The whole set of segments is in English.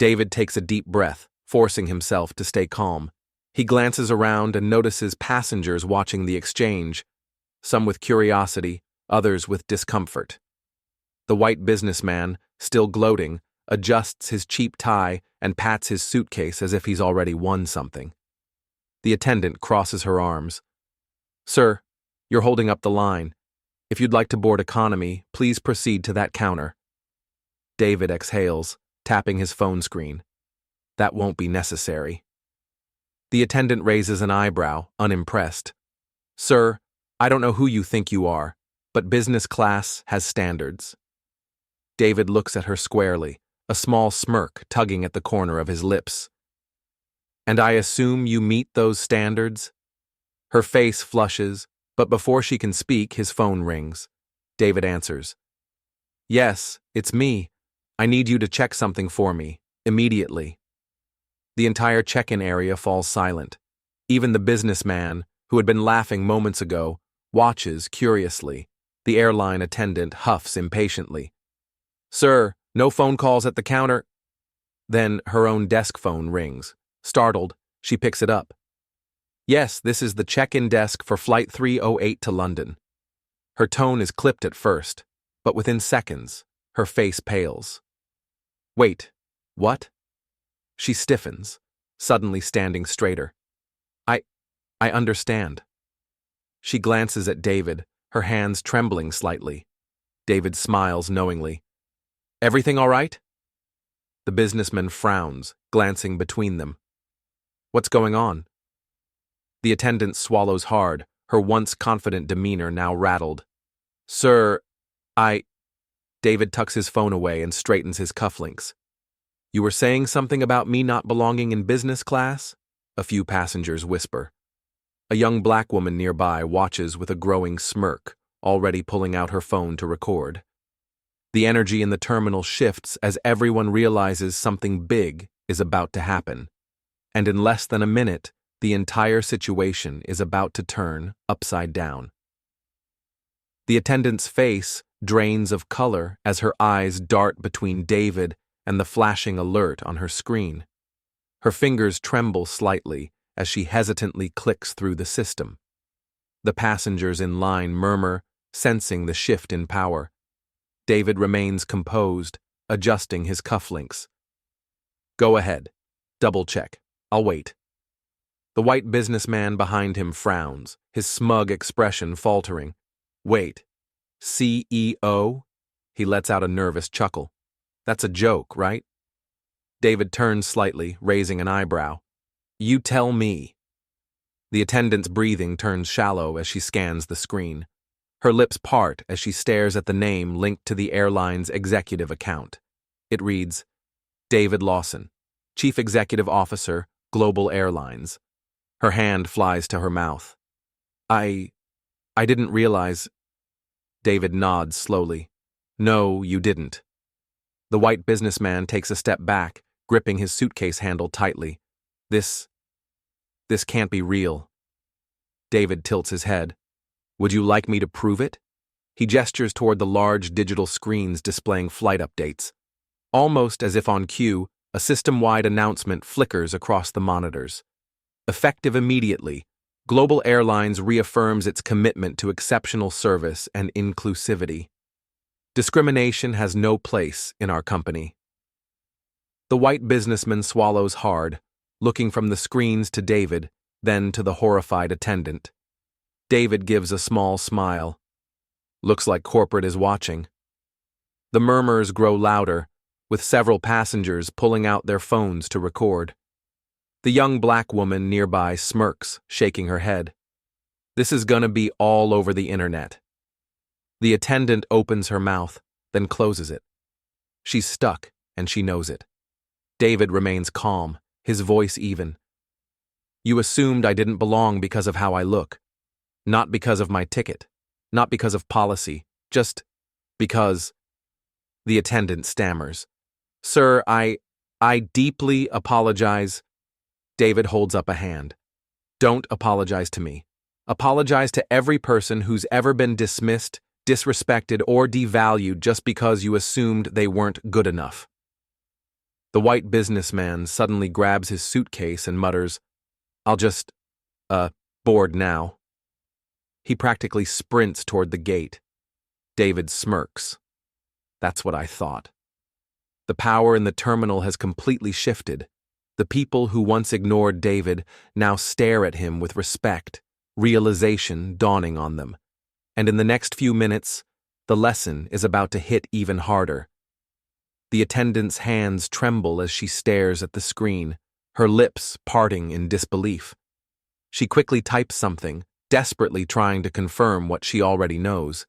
David takes a deep breath, forcing himself to stay calm. He glances around and notices passengers watching the exchange, some with curiosity, others with discomfort. The white businessman, still gloating, adjusts his cheap tie and pats his suitcase as if he's already won something. The attendant crosses her arms. "Sir, you're holding up the line. If you'd like to board economy, please proceed to that counter." David exhales, tapping his phone screen. "That won't be necessary." The attendant raises an eyebrow, unimpressed. "Sir, I don't know who you think you are, but business class has standards." David looks at her squarely, a small smirk tugging at the corner of his lips. "And I assume you meet those standards?" Her face flushes, but before she can speak, his phone rings. David answers. "Yes, it's me. I need you to check something for me, immediately." The entire check-in area falls silent. Even the businessman, who had been laughing moments ago, watches curiously. The airline attendant huffs impatiently. "Sir, no phone calls at the counter." Then her own desk phone rings. Startled, she picks it up. "Yes, this is the check-in desk for Flight 308 to London." Her tone is clipped at first, but within seconds, her face pales. "Wait, what?" She stiffens, suddenly standing straighter. I understand." She glances at David, her hands trembling slightly. David smiles knowingly. "Everything all right?" The businessman frowns, glancing between them. "What's going on?" The attendant swallows hard, her once confident demeanor now rattled. "Sir, David tucks his phone away and straightens his cufflinks. "You were saying something about me not belonging in business class?" A few passengers whisper. A young black woman nearby watches with a growing smirk, already pulling out her phone to record. The energy in the terminal shifts as everyone realizes something big is about to happen. And in less than a minute, the entire situation is about to turn upside down. The attendant's face drains of color as her eyes dart between David and the flashing alert on her screen. Her fingers tremble slightly as she hesitantly clicks through the system. The passengers in line murmur, sensing the shift in power. David remains composed, adjusting his cufflinks. "Go ahead. Double check. I'll wait." The white businessman behind him frowns, his smug expression faltering. "Wait. CEO?" He lets out a nervous chuckle. "That's a joke, right?" David turns slightly, raising an eyebrow. "You tell me." The attendant's breathing turns shallow as she scans the screen. Her lips part as she stares at the name linked to the airline's executive account. It reads, David Lawson, Chief Executive Officer, Global Airlines. Her hand flies to her mouth. I didn't realize. David nods slowly. "No, you didn't." The white businessman takes a step back, gripping his suitcase handle tightly. This can't be real." David tilts his head. "Would you like me to prove it?" He gestures toward the large digital screens displaying flight updates. Almost as if on cue, a system-wide announcement flickers across the monitors. Effective immediately, Global Airlines reaffirms its commitment to exceptional service and inclusivity. Discrimination has no place in our company. The white businessman swallows hard, looking from the screens to David, then to the horrified attendant. David gives a small smile. "Looks like corporate is watching." The murmurs grow louder, with several passengers pulling out their phones to record. The young black woman nearby smirks, shaking her head. "This is gonna be all over the internet." The attendant opens her mouth, then closes it. She's stuck, and she knows it. David remains calm, his voice even. "You assumed I didn't belong because of how I look. Not because of my ticket. Not because of policy. Just because." The attendant stammers. "Sir, I deeply apologize." David holds up a hand. "Don't apologize to me. Apologize to every person who's ever been dismissed, disrespected, or devalued just because you assumed they weren't good enough." The white businessman suddenly grabs his suitcase and mutters, "I'll just, board now." He practically sprints toward the gate. David smirks. That's what I thought. The power in the terminal has completely shifted. The people who once ignored David now stare at him with respect, realization dawning on them. And in the next few minutes, the lesson is about to hit even harder. The attendant's hands tremble as she stares at the screen, her lips parting in disbelief. She quickly types something, desperately trying to confirm what she already knows.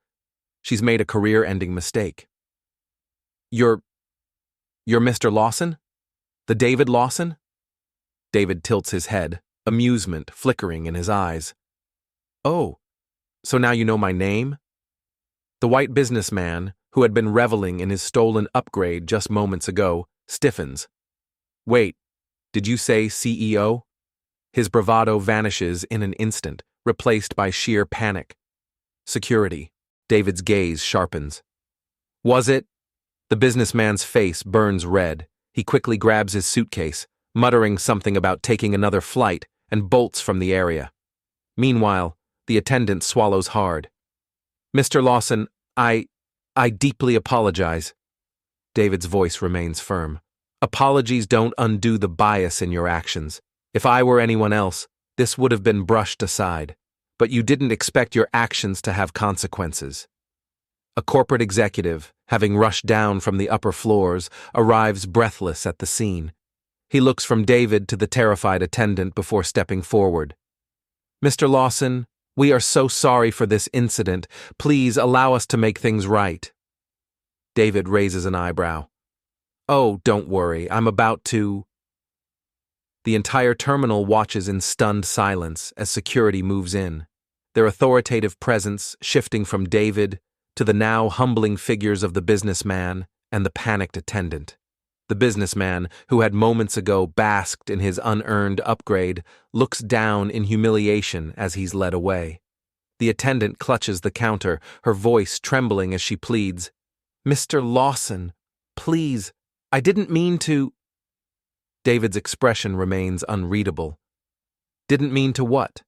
She's made a career-ending mistake. You're Mr. Lawson? The David Lawson? David tilts his head, amusement flickering in his eyes. Oh, so now you know my name? The white businessman, who had been reveling in his stolen upgrade just moments ago, stiffens. Wait, did you say CEO? His bravado vanishes in an instant, replaced by sheer panic. Security. David's gaze sharpens. Was it? The businessman's face burns red. He quickly grabs his suitcase, muttering something about taking another flight, and bolts from the area. Meanwhile, the attendant swallows hard. Mr. Lawson, I deeply apologize. David's voice remains firm. Apologies don't undo the bias in your actions. If I were anyone else, this would have been brushed aside. But you didn't expect your actions to have consequences. A corporate executive, having rushed down from the upper floors, arrives breathless at the scene. He looks from David to the terrified attendant before stepping forward. Mr. Lawson, we are so sorry for this incident. Please allow us to make things right. David raises an eyebrow. Oh, don't worry, I'm about to... The entire terminal watches in stunned silence as security moves in, their authoritative presence shifting from David to the now humbling figures of the businessman and the panicked attendant. The businessman, who had moments ago basked in his unearned upgrade, looks down in humiliation as he's led away. The attendant clutches the counter, her voice trembling as she pleads, "Mr. Lawson, please, I didn't mean to..." David's expression remains unreadable. Didn't mean to what?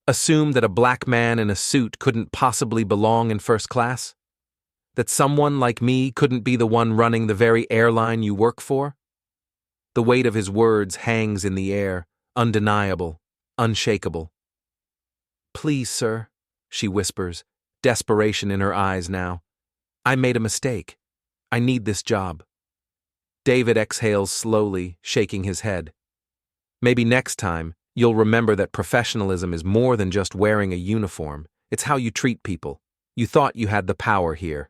Assume that a black man in a suit couldn't possibly belong in first class? That someone like me couldn't be the one running the very airline you work for? The weight of his words hangs in the air, undeniable, unshakable. Please, sir, she whispers, desperation in her eyes now. I made a mistake. I need this job. David exhales slowly, shaking his head. Maybe next time, you'll remember that professionalism is more than just wearing a uniform. It's how you treat people. You thought you had the power here.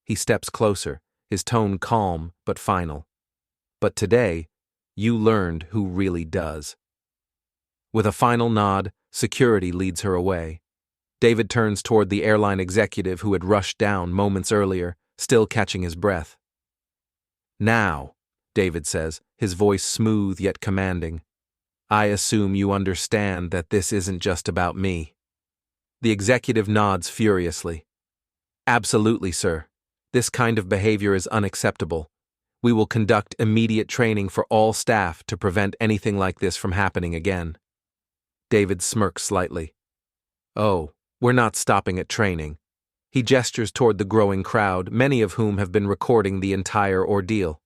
He steps closer, his tone calm but final. But today, you learned who really does. With a final nod, security leads her away. David turns toward the airline executive who had rushed down moments earlier, still catching his breath. Now, David says, his voice smooth yet commanding, I assume you understand that this isn't just about me. The executive nods furiously. Absolutely, sir. This kind of behavior is unacceptable. We will conduct immediate training for all staff to prevent anything like this from happening again. David smirks slightly. Oh, we're not stopping at training. He gestures toward the growing crowd, many of whom have been recording the entire ordeal.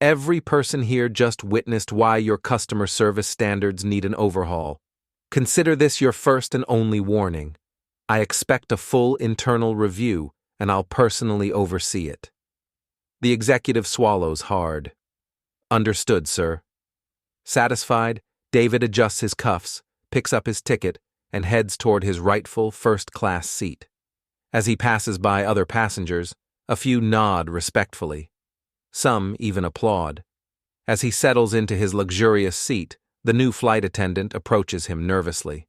Every person here just witnessed why your customer service standards need an overhaul. Consider this your first and only warning. I expect a full internal review, and I'll personally oversee it. The executive swallows hard. Understood, sir. Satisfied, David adjusts his cuffs, picks up his ticket, and heads toward his rightful first-class seat. As he passes by other passengers, a few nod respectfully. Some even applaud. As he settles into his luxurious seat, the new flight attendant approaches him nervously.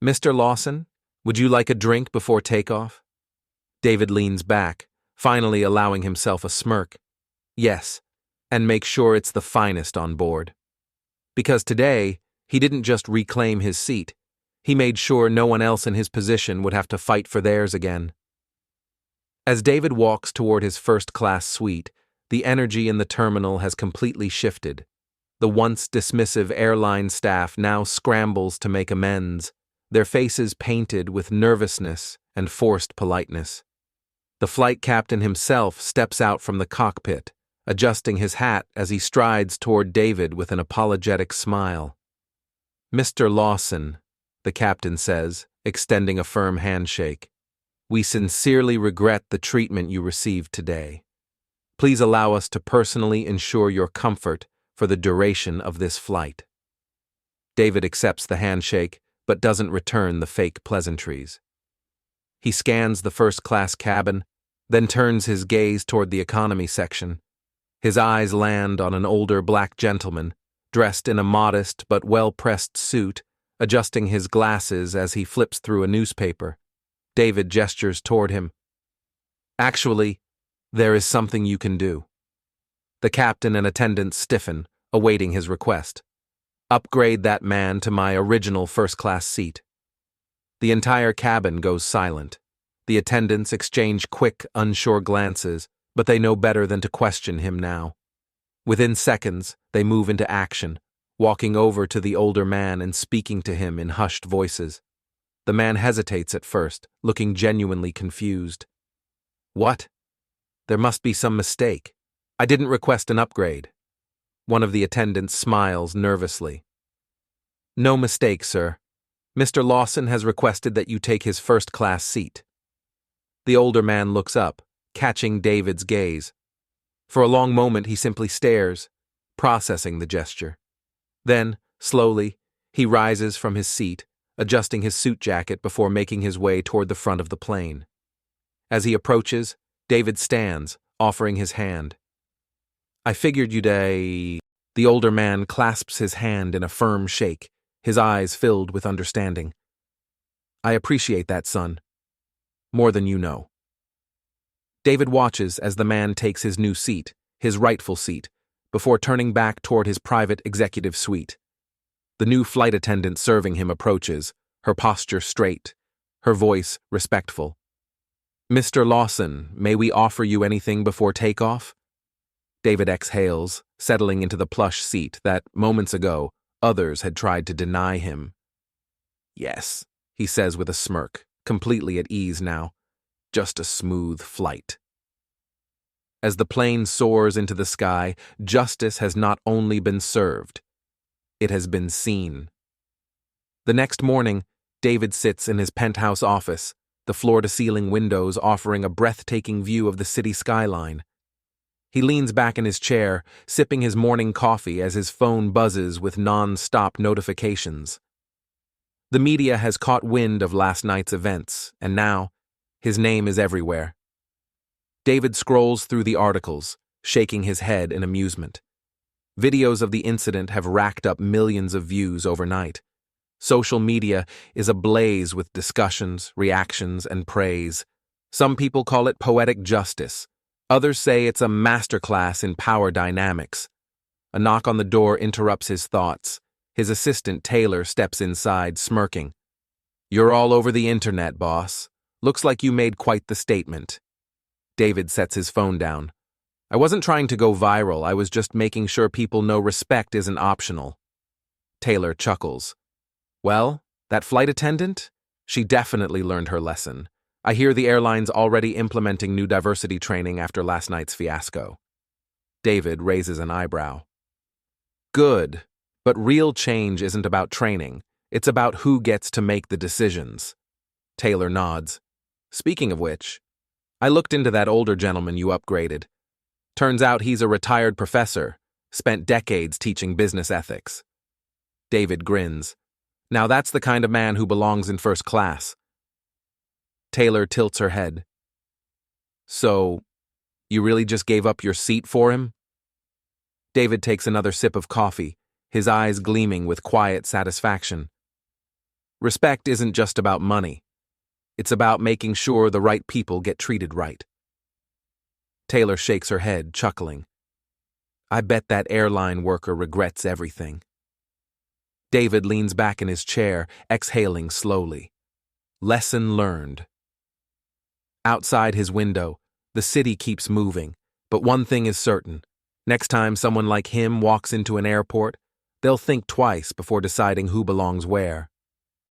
Mr. Lawson, would you like a drink before takeoff? David leans back, finally allowing himself a smirk. Yes, and make sure it's the finest on board. Because today, he didn't just reclaim his seat, he made sure no one else in his position would have to fight for theirs again. As David walks toward his first-class suite, The energy in the terminal has completely shifted. The once dismissive airline staff now scrambles to make amends, their faces painted with nervousness and forced politeness. The flight captain himself steps out from the cockpit, adjusting his hat as he strides toward David with an apologetic smile. "Mr. Lawson," the captain says, extending a firm handshake, "we sincerely regret the treatment you received today. Please allow us to personally ensure your comfort for the duration of this flight." David accepts the handshake, but doesn't return the fake pleasantries. He scans the first-class cabin, then turns his gaze toward the economy section. His eyes land on an older black gentleman, dressed in a modest but well-pressed suit, adjusting his glasses as he flips through a newspaper. David gestures toward him. "Actually, there is something you can do." The captain and attendants stiffen, awaiting his request. "Upgrade that man to my original first-class seat." The entire cabin goes silent. The attendants exchange quick, unsure glances, but they know better than to question him now. Within seconds, they move into action, walking over to the older man and speaking to him in hushed voices. The man hesitates at first, looking genuinely confused. "What? There must be some mistake. I didn't request an upgrade." One of the attendants smiles nervously. "No mistake, sir. Mr. Lawson has requested that you take his first-class seat." The older man looks up, catching David's gaze. For a long moment he simply stares, processing the gesture. Then, slowly, he rises from his seat, adjusting his suit jacket before making his way toward the front of the plane. As he approaches, David stands, offering his hand. "I figured you'd The older man clasps his hand in a firm shake, his eyes filled with understanding. "I appreciate that, son. More than you know." David watches as the man takes his new seat, his rightful seat, before turning back toward his private executive suite. The new flight attendant serving him approaches, her posture straight, her voice respectful. "Mr. Lawson, may we offer you anything before takeoff?" David exhales, settling into the plush seat that, moments ago, others had tried to deny him. "Yes," he says with a smirk, completely at ease now. "Just a smooth flight." As the plane soars into the sky, justice has not only been served, it has been seen. The next morning, David sits in his penthouse office, the floor-to-ceiling windows offering a breathtaking view of the city skyline. He leans back in his chair, sipping his morning coffee as his phone buzzes with non-stop notifications. The media has caught wind of last night's events, and now, his name is everywhere. David scrolls through the articles, shaking his head in amusement. Videos of the incident have racked up millions of views overnight. Social media is ablaze with discussions, reactions, and praise. Some people call it poetic justice. Others say it's a masterclass in power dynamics. A knock on the door interrupts his thoughts. His assistant, Taylor, steps inside, smirking. "You're all over the internet, boss. Looks like you made quite the statement." David sets his phone down. "I wasn't trying to go viral, I was just making sure people know respect isn't optional." Taylor chuckles. "Well, that flight attendant? She definitely learned her lesson. I hear the airline's already implementing new diversity training after last night's fiasco." David raises an eyebrow. "Good, but real change isn't about training. It's about who gets to make the decisions." Taylor nods. "Speaking of which, I looked into that older gentleman you upgraded. Turns out he's a retired professor, spent decades teaching business ethics." David grins. "Now that's the kind of man who belongs in first class." Taylor tilts her head. "So, you really just gave up your seat for him?" David takes another sip of coffee, his eyes gleaming with quiet satisfaction. "Respect isn't just about money. It's about making sure the right people get treated right." Taylor shakes her head, chuckling. "I bet that airline worker regrets everything." David leans back in his chair, exhaling slowly. Lesson learned. Outside his window, the city keeps moving, But one thing is certain. Next time someone like him walks into an airport, they'll think twice before deciding who belongs where.